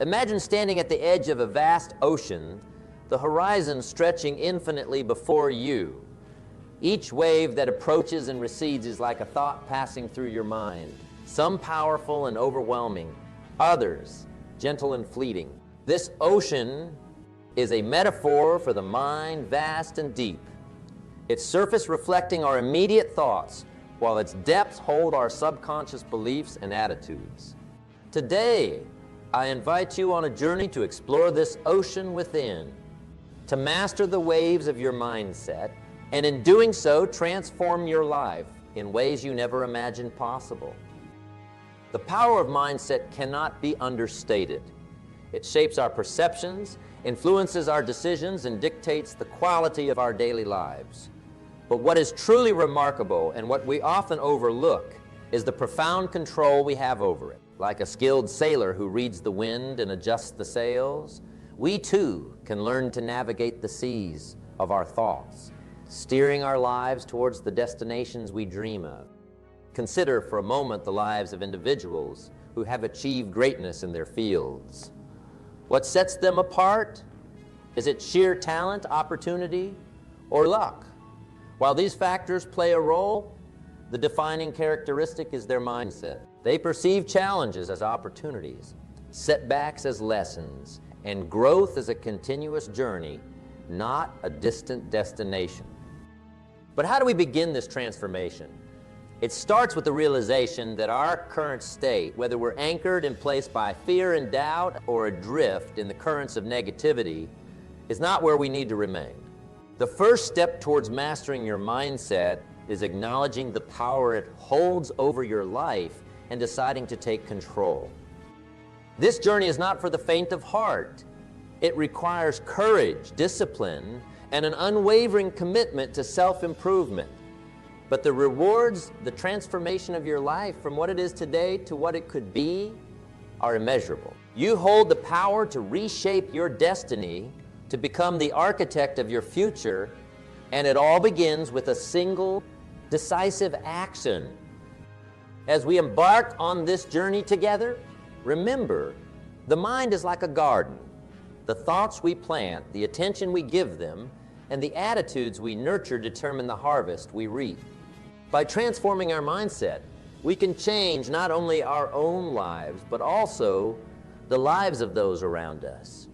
Imagine standing at the edge of a vast ocean, the horizon stretching infinitely before you. Each wave that approaches and recedes is like a thought passing through your mind, some powerful and overwhelming, others gentle and fleeting. This ocean is a metaphor for the mind, vast and deep, its surface reflecting our immediate thoughts, while its depths hold our subconscious beliefs and attitudes. Today, I invite you on a journey to explore this ocean within, to master the waves of your mindset, and in doing so, transform your life in ways you never imagined possible. The power of mindset cannot be understated. It shapes our perceptions, influences our decisions, and dictates the quality of our daily lives. But what is truly remarkable, and what we often overlook, is the profound control we have over it. Like a skilled sailor who reads the wind and adjusts the sails, we too can learn to navigate the seas of our thoughts, steering our lives towards the destinations we dream of. Consider for a moment the lives of individuals who have achieved greatness in their fields. What sets them apart? Is it sheer talent, opportunity, or luck? While these factors play a role, the defining characteristic is their mindset. They perceive challenges as opportunities, setbacks as lessons, and growth as a continuous journey, not a distant destination. But how do we begin this transformation? It starts with the realization that our current state, whether we're anchored in place by fear and doubt or adrift in the currents of negativity, is not where we need to remain. The first step towards mastering your mindset is acknowledging the power it holds over your life and deciding to take control. This journey is not for the faint of heart. It requires courage, discipline, and an unwavering commitment to self-improvement. But the rewards, the transformation of your life from what it is today to what it could be, are immeasurable. You hold the power to reshape your destiny, to become the architect of your future, and it all begins with a single, decisive action. As we embark on this journey together, remember, the mind is like a garden. The thoughts we plant, the attention we give them, and the attitudes we nurture determine the harvest we reap. By transforming our mindset, we can change not only our own lives, but also the lives of those around us,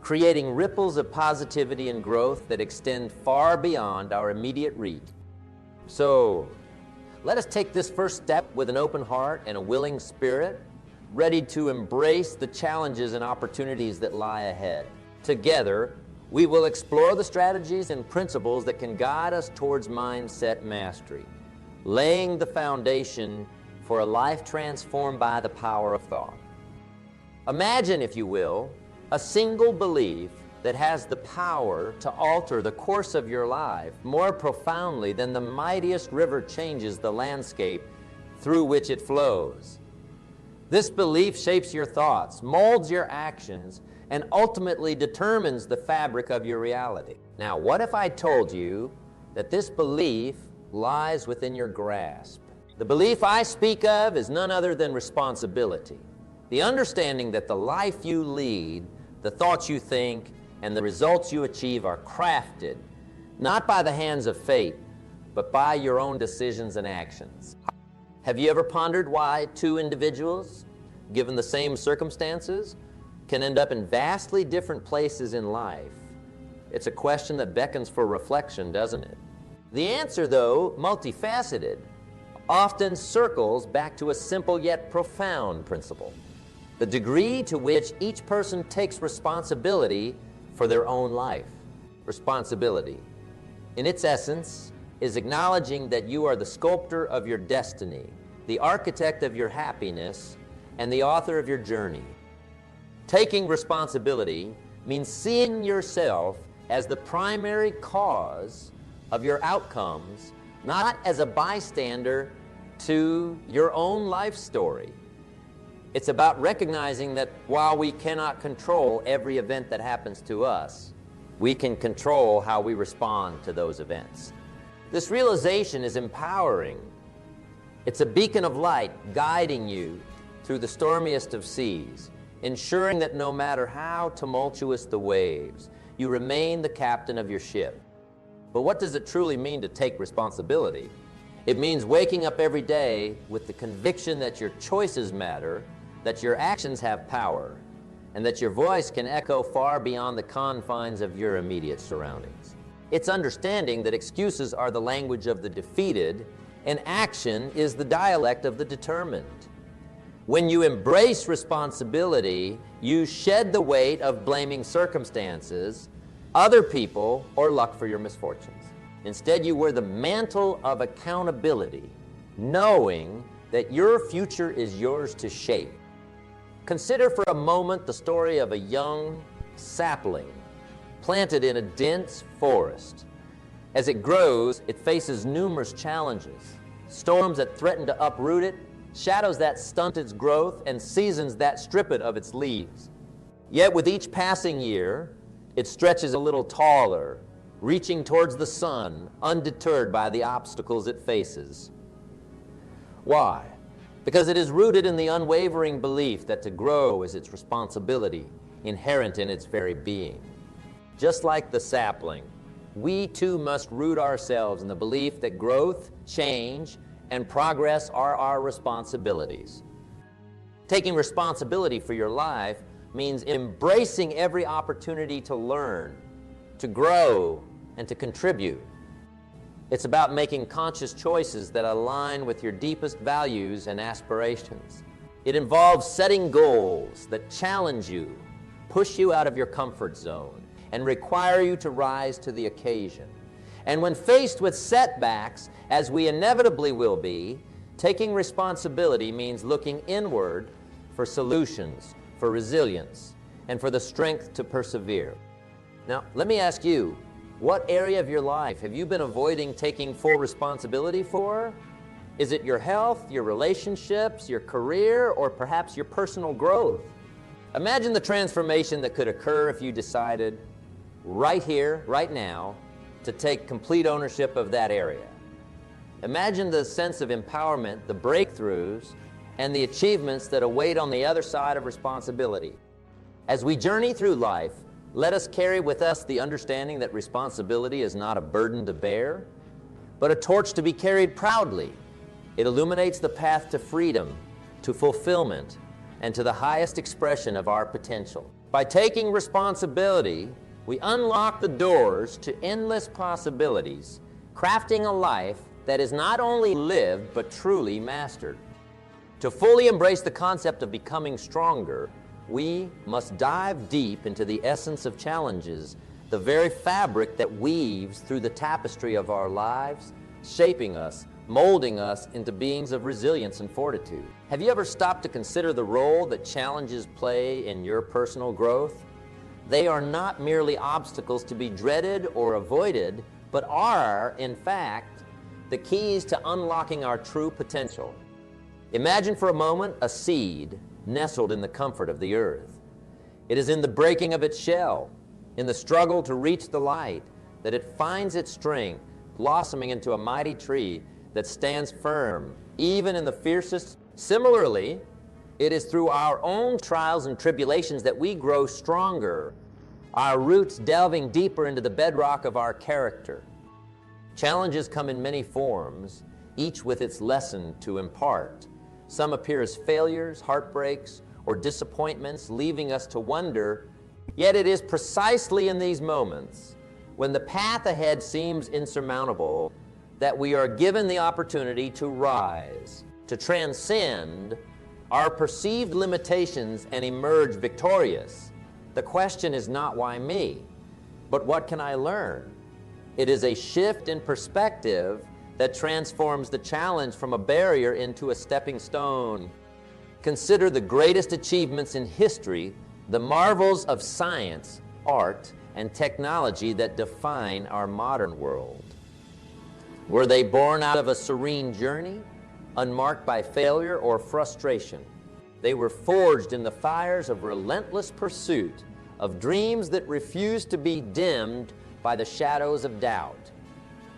creating ripples of positivity and growth that extend far beyond our immediate reach. So, let us take this first step with an open heart and a willing spirit, ready to embrace the challenges and opportunities that lie ahead. Together, we will explore the strategies and principles that can guide us towards mindset mastery, laying the foundation for a life transformed by the power of thought. Imagine, if you will, a single belief that has the power to alter the course of your life more profoundly than the mightiest river changes the landscape through which it flows. This belief shapes your thoughts, molds your actions, and ultimately determines the fabric of your reality. Now, what if I told you that this belief lies within your grasp? The belief I speak of is none other than responsibility. The understanding that the life you lead, the thoughts you think, and the results you achieve are crafted, not by the hands of fate, but by your own decisions and actions. Have you ever pondered why two individuals, given the same circumstances, can end up in vastly different places in life? It's a question that beckons for reflection, doesn't it? The answer, though multifaceted, often circles back to a simple yet profound principle: the degree to which each person takes responsibility for their own life. Responsibility, in its essence, is acknowledging that you are the sculptor of your destiny, the architect of your happiness, and the author of your journey. Taking responsibility means seeing yourself as the primary cause of your outcomes, not as a bystander to your own life story. It's about recognizing that while we cannot control every event that happens to us, we can control how we respond to those events. This realization is empowering. It's a beacon of light guiding you through the stormiest of seas. ensuring that no matter how tumultuous the waves, you remain the captain of your ship. But what does it truly mean to take responsibility? It means waking up every day with the conviction that your choices matter, that your actions have power, and that your voice can echo far beyond the confines of your immediate surroundings. It's understanding that excuses are the language of the defeated, and action is the dialect of the determined. When you embrace responsibility, you shed the weight of blaming circumstances, other people, or luck for your misfortunes. Instead, you wear the mantle of accountability, knowing that your future is yours to shape. Consider for a moment the story of a young sapling planted in a dense forest. As it grows, it faces numerous challenges, storms that threaten to uproot it, shadows that stunt its growth, and seasons that strip it of its leaves. Yet with each passing year, it stretches a little taller, reaching towards the sun, undeterred by the obstacles it faces. Why? Because it is rooted in the unwavering belief that to grow is its responsibility, inherent in its very being. Just like the sapling, we too must root ourselves in the belief that growth, change, and progress are our responsibilities. Taking responsibility for your life means embracing every opportunity to learn, to grow, and to contribute. It's about making conscious choices that align with your deepest values and aspirations. It involves setting goals that challenge you, push you out of your comfort zone, and require you to rise to the occasion. And when faced with setbacks, as we inevitably will be, taking responsibility means looking inward for solutions, for resilience, and for the strength to persevere. Now, let me ask you, what area of your life have you been avoiding taking full responsibility for? Is it your health, your relationships, your career, or perhaps your personal growth? Imagine the transformation that could occur if you decided right here, right now, to take complete ownership of that area. Imagine the sense of empowerment, the breakthroughs, and the achievements that await on the other side of responsibility. As we journey through life, let us carry with us the understanding that responsibility is not a burden to bear, but a torch to be carried proudly. It illuminates the path to freedom, to fulfillment, and to the highest expression of our potential. By taking responsibility, we unlock the doors to endless possibilities, crafting a life that is not only lived, but truly mastered. To fully embrace the concept of becoming stronger, we must dive deep into the essence of challenges, the very fabric that weaves through the tapestry of our lives, shaping us, molding us into beings of resilience and fortitude. Have you ever stopped to consider the role that challenges play in your personal growth? They are not merely obstacles to be dreaded or avoided, but are, in fact, the keys to unlocking our true potential. Imagine for a moment a seed nestled in the comfort of the earth. It is in the breaking of its shell, in the struggle to reach the light, that it finds its strength, blossoming into a mighty tree that stands firm, even in the fiercest. Similarly, it is through our own trials and tribulations that we grow stronger, our roots delving deeper into the bedrock of our character. Challenges come in many forms, each with its lesson to impart. Some appear as failures, heartbreaks, or disappointments, leaving us to wonder. Yet it is precisely in these moments, when the path ahead seems insurmountable, that we are given the opportunity to rise, to transcend our perceived limitations and emerge victorious. The question is not why me, but what can I learn? It is a shift in perspective that transforms the challenge from a barrier into a stepping stone. Consider the greatest achievements in history, the marvels of science, art, and technology that define our modern world. Were they born out of a serene journey, unmarked by failure or frustration? They were forged in the fires of relentless pursuit, of dreams that refused to be dimmed by the shadows of doubt.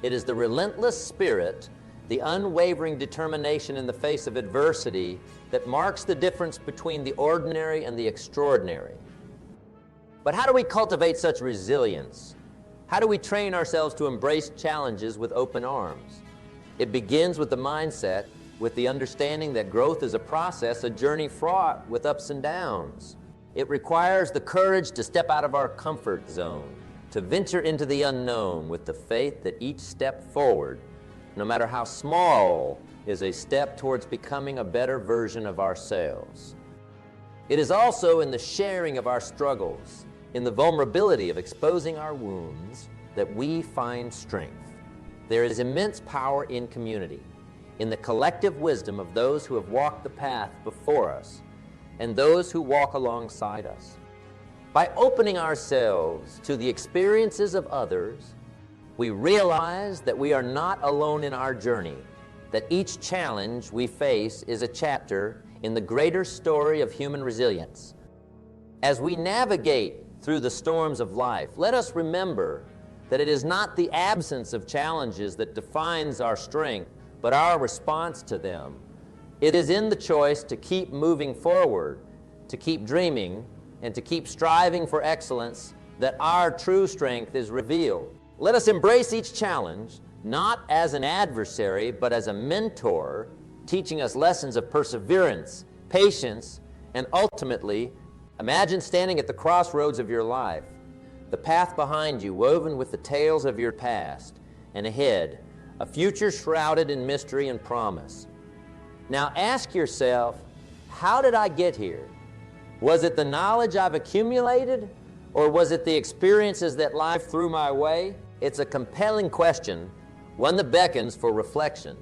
It is the relentless spirit the unwavering determination in the face of adversity that marks the difference between the ordinary and the extraordinary. But how do we cultivate such resilience? How do we train ourselves to embrace challenges with open arms? It begins with the mindset, with the understanding that growth is a process, a journey fraught with ups and downs. It requires the courage to step out of our comfort zone, to venture into the unknown with the faith that each step forward, no matter how small, is a step towards becoming a better version of ourselves. It is also in the sharing of our struggles, in the vulnerability of exposing our wounds, that we find strength. There is immense power in community, in the collective wisdom of those who have walked the path before us and those who walk alongside us. By opening ourselves to the experiences of others, we realize that we are not alone in our journey, that each challenge we face is a chapter in the greater story of human resilience. As we navigate through the storms of life, let us remember that it is not the absence of challenges that defines our strength, but our response to them. It is in the choice to keep moving forward, to keep dreaming, and to keep striving for excellence that our true strength is revealed. Let us embrace each challenge, not as an adversary, but as a mentor, teaching us lessons of perseverance, patience, and ultimately, imagine standing at the crossroads of your life, the path behind you woven with the tales of your past, and ahead, a future shrouded in mystery and promise. Now ask yourself, how did I get here? Was it the knowledge I've accumulated, or was it the experiences that life threw my way? It's a compelling question, one that beckons for reflection.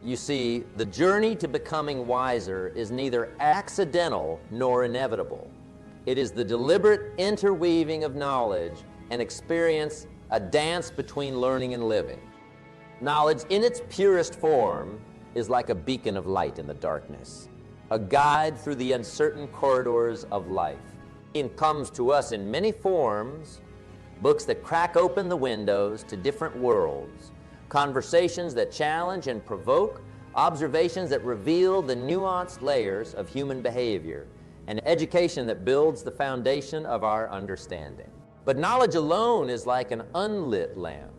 You see, the journey to becoming wiser is neither accidental nor inevitable. It is the deliberate interweaving of knowledge and experience, a dance between learning and living. Knowledge in its purest form is like a beacon of light in the darkness, a guide through the uncertain corridors of life. It comes to us in many forms, books that crack open the windows to different worlds, conversations that challenge and provoke, observations that reveal the nuanced layers of human behavior, and education that builds the foundation of our understanding. But knowledge alone is like an unlit lamp.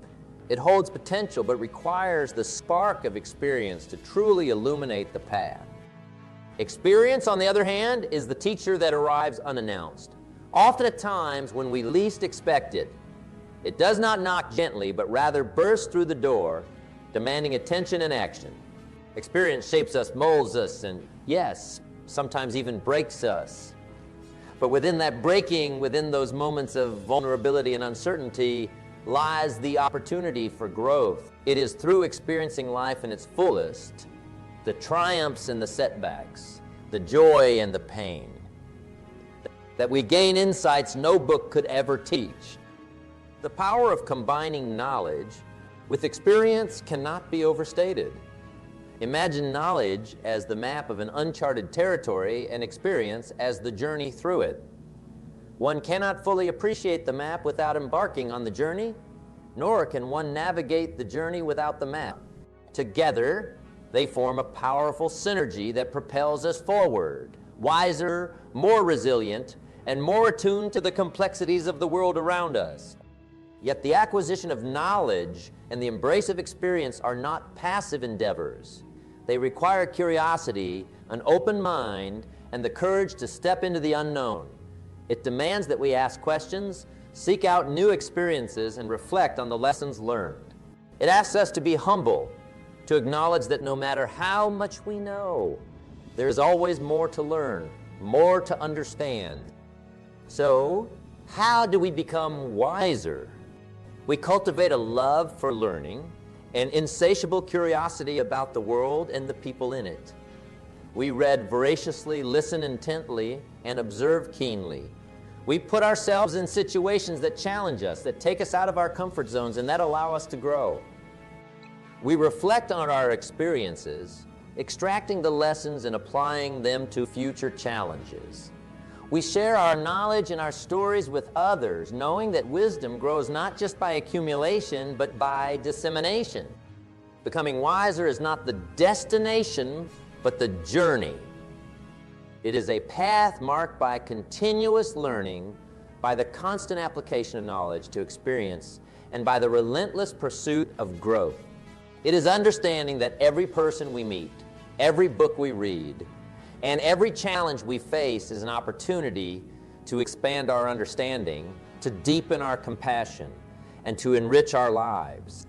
It holds potential, but requires the spark of experience to truly illuminate the path. Experience, on the other hand, is the teacher that arrives unannounced, often at times when we least expect it. It does not knock gently, but rather bursts through the door, demanding attention and action. Experience shapes us, molds us, and yes, sometimes even breaks us. But within that breaking, within those moments of vulnerability and uncertainty, lies the opportunity for growth. It is through experiencing life in its fullest, the triumphs and the setbacks, the joy and the pain, that we gain insights no book could ever teach. The power of combining knowledge with experience cannot be overstated. Imagine knowledge as the map of an uncharted territory and experience as the journey through it. One cannot fully appreciate the map without embarking on the journey, nor can one navigate the journey without the map. Together, they form a powerful synergy that propels us forward, wiser, more resilient, and more attuned to the complexities of the world around us. Yet the acquisition of knowledge and the embrace of experience are not passive endeavors. They require curiosity, an open mind, and the courage to step into the unknown. It demands that we ask questions, seek out new experiences, and reflect on the lessons learned. It asks us to be humble, to acknowledge that no matter how much we know, there is always more to learn, more to understand. So, how do we become wiser? We cultivate a love for learning, an insatiable curiosity about the world and the people in it. We read voraciously, listen intently, and observe keenly. We put ourselves in situations that challenge us, that take us out of our comfort zones, and that allow us to grow. We reflect on our experiences, extracting the lessons and applying them to future challenges. We share our knowledge and our stories with others, knowing that wisdom grows not just by accumulation, but by dissemination. Becoming wiser is not the destination, but the journey. It is a path marked by continuous learning, by the constant application of knowledge to experience, and by the relentless pursuit of growth. It is understanding that every person we meet, every book we read, and every challenge we face is an opportunity to expand our understanding, to deepen our compassion, and to enrich our lives.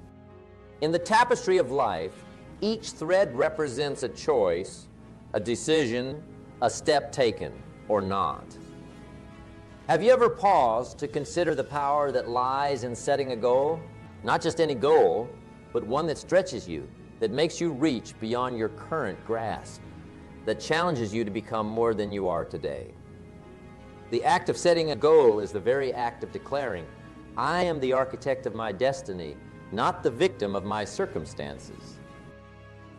In the tapestry of life, each thread represents a choice, a decision, a step taken or not. Have you ever paused to consider the power that lies in setting a goal? Not just any goal, but one that stretches you, that makes you reach beyond your current grasp, that challenges you to become more than you are today. The act of setting a goal is the very act of declaring, I am the architect of my destiny, not the victim of my circumstances.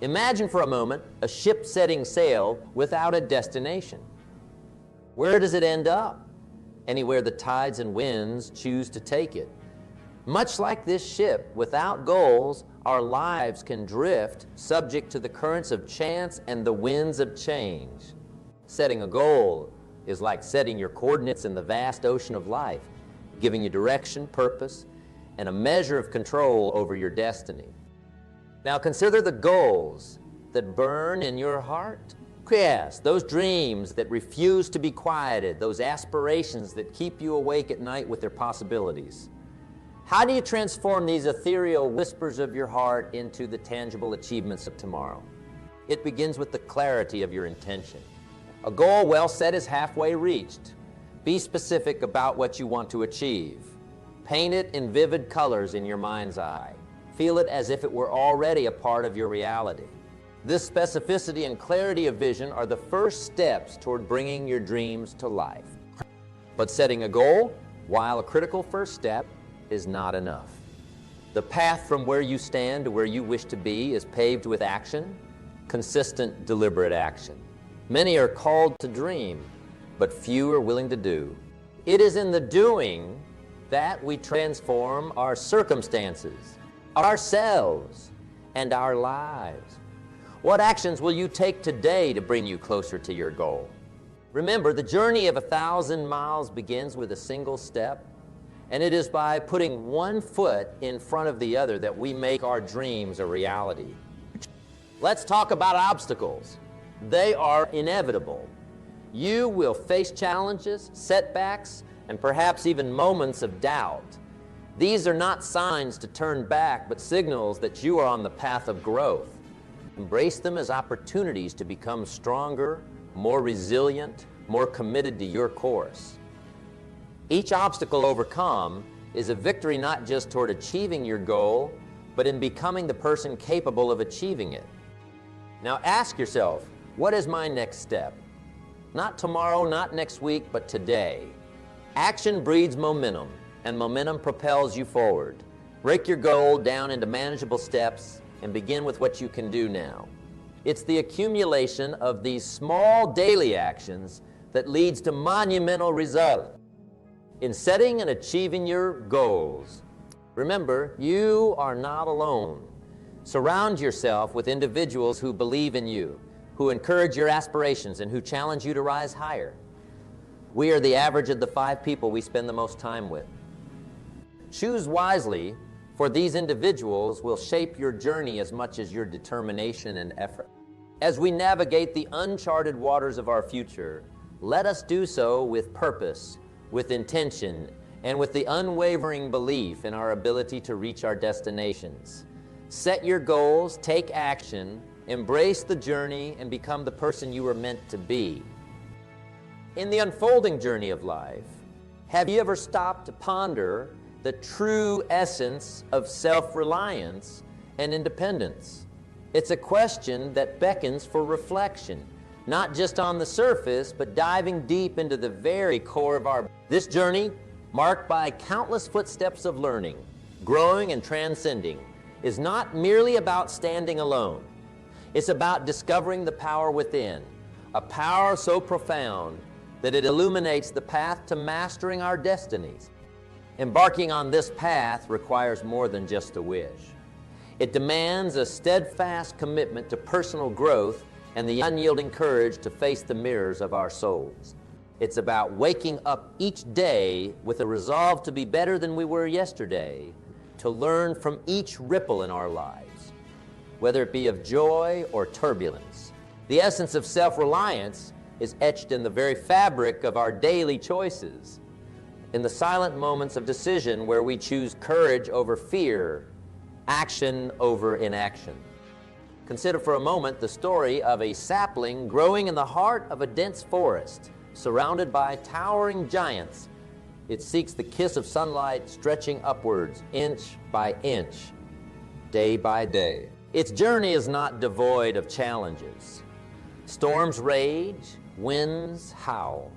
Imagine for a moment a ship setting sail without a destination. Where does it end up? Anywhere the tides and winds choose to take it. Much like this ship, without goals, our lives can drift, subject to the currents of chance and the winds of change. Setting a goal is like setting your coordinates in the vast ocean of life, giving you direction, purpose, and a measure of control over your destiny. Now consider the goals that burn in your heart. Yes, those dreams that refuse to be quieted, those aspirations that keep you awake at night with their possibilities. How do you transform these ethereal whispers of your heart into the tangible achievements of tomorrow? It begins with the clarity of your intention. A goal well set is halfway reached. Be specific about what you want to achieve. Paint it in vivid colors in your mind's eye. Feel it as if it were already a part of your reality. This specificity and clarity of vision are the first steps toward bringing your dreams to life. But setting a goal, while a critical first step, is not enough. The path from where you stand to where you wish to be is paved with action, consistent, deliberate action. Many are called to dream, but few are willing to do. It is in the doing that we transform our circumstances, ourselves, and our lives. What actions will you take today to bring you closer to your goal? Remember, the journey of 1,000 miles begins with a single step, and it is by putting one foot in front of the other that we make our dreams a reality. Let's talk about obstacles. They are inevitable. You will face challenges, setbacks, and perhaps even moments of doubt. These are not signs to turn back, but signals that you are on the path of growth. Embrace them as opportunities to become stronger, more resilient, more committed to your course. Each obstacle overcome is a victory not just toward achieving your goal, but in becoming the person capable of achieving it. Now ask yourself, what is my next step? Not tomorrow, not next week, but today. Action breeds momentum, and momentum propels you forward. Break your goal down into manageable steps and begin with what you can do now. It's the accumulation of these small daily actions that leads to monumental results. In setting and achieving your goals, remember, you are not alone. Surround yourself with individuals who believe in you, who encourage your aspirations, and who challenge you to rise higher. We are the average of the 5 people we spend the most time with. Choose wisely, for these individuals will shape your journey as much as your determination and effort. As we navigate the uncharted waters of our future, let us do so with purpose, with intention, and with the unwavering belief in our ability to reach our destinations. Set your goals, take action, embrace the journey, and become the person you were meant to be. In the unfolding journey of life, have you ever stopped to ponder the true essence of self-reliance and independence? It's a question that beckons for reflection, not just on the surface, but diving deep into the very core of our. This journey, marked by countless footsteps of learning, growing and transcending, is not merely about standing alone. It's about discovering the power within, a power so profound that it illuminates the path to mastering our destinies. Embarking on this path requires more than just a wish. It demands a steadfast commitment to personal growth and the unyielding courage to face the mirrors of our souls. It's about waking up each day with a resolve to be better than we were yesterday, to learn from each ripple in our lives, whether it be of joy or turbulence. The essence of self-reliance is etched in the very fabric of our daily choices, in the silent moments of decision where we choose courage over fear, action over inaction. Consider for a moment the story of a sapling growing in the heart of a dense forest, surrounded by towering giants. It seeks the kiss of sunlight, stretching upwards, inch by inch, day by day. Its journey is not devoid of challenges. Storms rage, winds howl,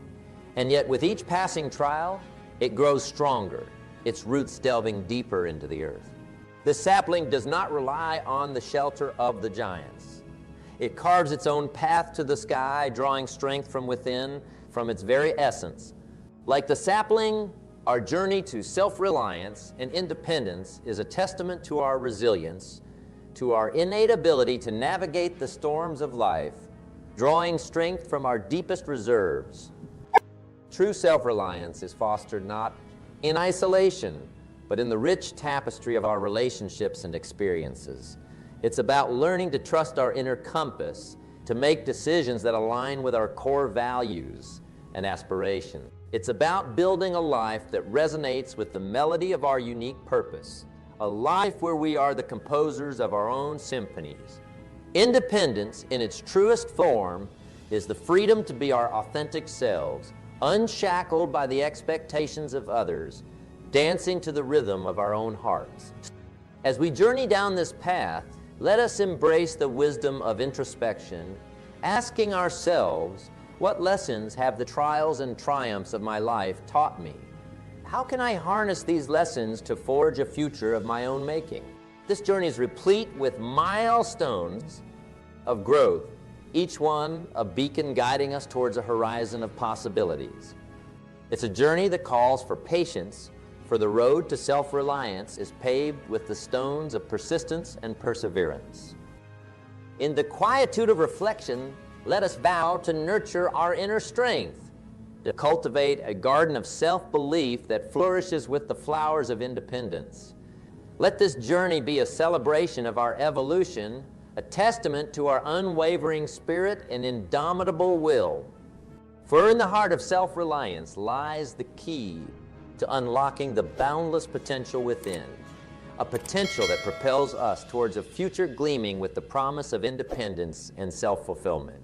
and yet with each passing trial, it grows stronger, its roots delving deeper into the earth. The sapling does not rely on the shelter of the giants. It carves its own path to the sky, drawing strength from within, from its very essence. Like the sapling, our journey to self-reliance and independence is a testament to our resilience, to our innate ability to navigate the storms of life, drawing strength from our deepest reserves. True self-reliance is fostered not in isolation, but in the rich tapestry of our relationships and experiences. It's about learning to trust our inner compass, to make decisions that align with our core values and aspiration. It's about building a life that resonates with the melody of our unique purpose, a life where we are the composers of our own symphonies. Independence in its truest form is the freedom to be our authentic selves, unshackled by the expectations of others, dancing to the rhythm of our own hearts. As we journey down this path, let us embrace the wisdom of introspection, asking ourselves, what lessons have the trials and triumphs of my life taught me? How can I harness these lessons to forge a future of my own making? This journey is replete with milestones of growth, each one a beacon guiding us towards a horizon of possibilities. It's a journey that calls for patience, for the road to self-reliance is paved with the stones of persistence and perseverance. In the quietude of reflection, let us vow to nurture our inner strength, to cultivate a garden of self-belief that flourishes with the flowers of independence. Let this journey be a celebration of our evolution, a testament to our unwavering spirit and indomitable will. For in the heart of self-reliance lies the key to unlocking the boundless potential within, a potential that propels us towards a future gleaming with the promise of independence and self-fulfillment.